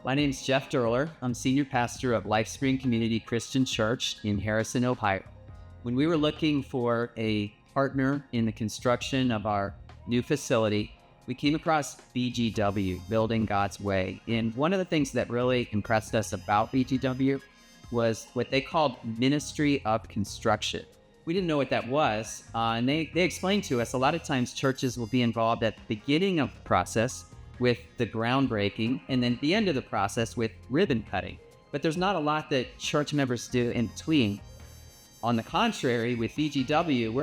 My name is Jeff Duerler. I'm senior pastor of LifeSpring Community Christian Church in Harrison, Ohio. When we were looking for a partner in the construction of our new facility, we came across BGW, Building God's Way. And one of the things that really impressed us about BGW was what they called Ministry of Construction. We didn't know what that was, and they explained to us a lot of times churches will be involved at the beginning of the process with the groundbreaking, and then at the end of the process with ribbon cutting. But there's not a lot that church members do in between. On the contrary, with BGW,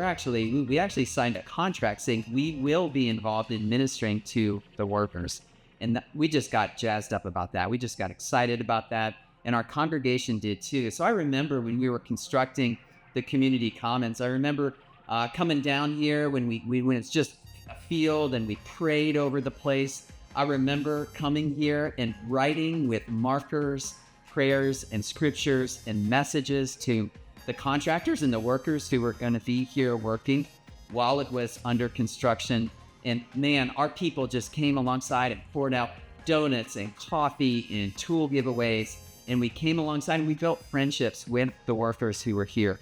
we actually signed a contract saying we will be involved in ministering to the workers. And we just got jazzed up about that. We just got excited about that, and our congregation did too. So I remember when we were constructing the community commons, I remember coming down here when it's just a field and we prayed over the place. I remember coming here and writing with markers, prayers and scriptures and messages to the contractors and the workers who were going to be here working while it was under construction. And man, our people just came alongside and poured out donuts and coffee and tool giveaways. And we came alongside and we built friendships with the workers who were here.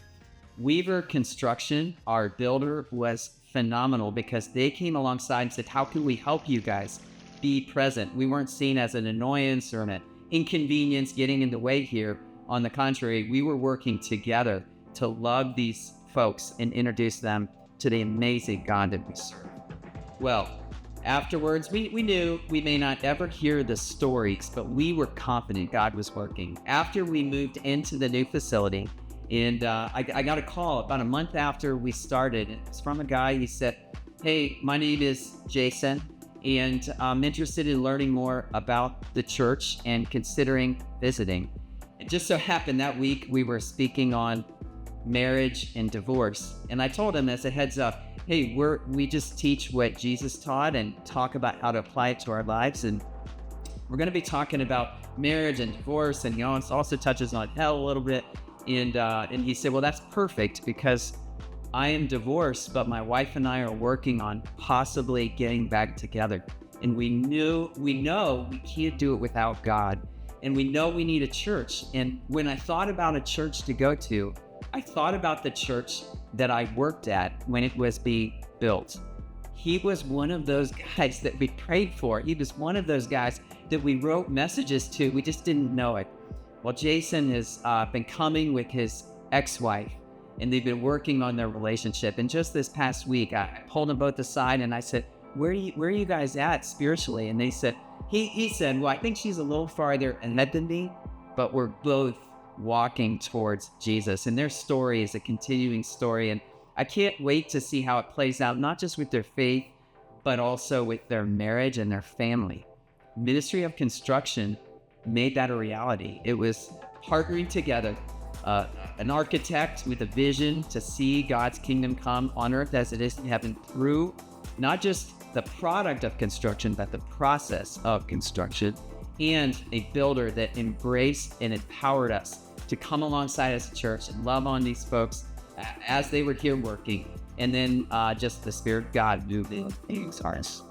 Weaver Construction, our builder, was phenomenal because they came alongside and said, how can we help you guys be present? We weren't seen as an annoyance or an inconvenience getting in the way here. On the contrary, we were working together to love these folks and introduce them to the amazing God that we serve. Well, afterwards, we knew we may not ever hear the stories, but we were confident God was working. After we moved into the new facility, and I got a call about a month after we started. It was from a guy. He said, hey, my name is Jason, and I'm interested in learning more about the church and considering visiting. It just so happened that week we were speaking on marriage and divorce. And I told him as a heads up, hey, we just teach what Jesus taught and talk about how to apply it to our lives. And we're going to be talking about marriage and divorce. And he also touches on hell a little bit. And he said, well, that's perfect because I am divorced, but my wife and I are working on possibly getting back together. And we know we can't do it without God. And we know we need a church. And when I thought about a church to go to, I thought about the church that I worked at when it was being built. He was one of those guys that we prayed for. He was one of those guys that we wrote messages to. We just didn't know it. Well, Jason has been coming with his ex-wife, and they've been working on their relationship. And just this past week, I pulled them both aside and I said, where are you guys at spiritually? And they said, he said, well, I think she's a little farther ahead than me, but we're both walking towards Jesus. And their story is a continuing story. And I can't wait to see how it plays out, not just with their faith, but also with their marriage and their family. Ministry of Construction made that a reality. It was partnering together, an architect with a vision to see God's kingdom come on earth as it is in heaven through not just the product of construction, but the process of construction, and a builder that embraced and empowered us to come alongside as a church and love on these folks as they were here working. And then just the Spirit of God moved in these hearts.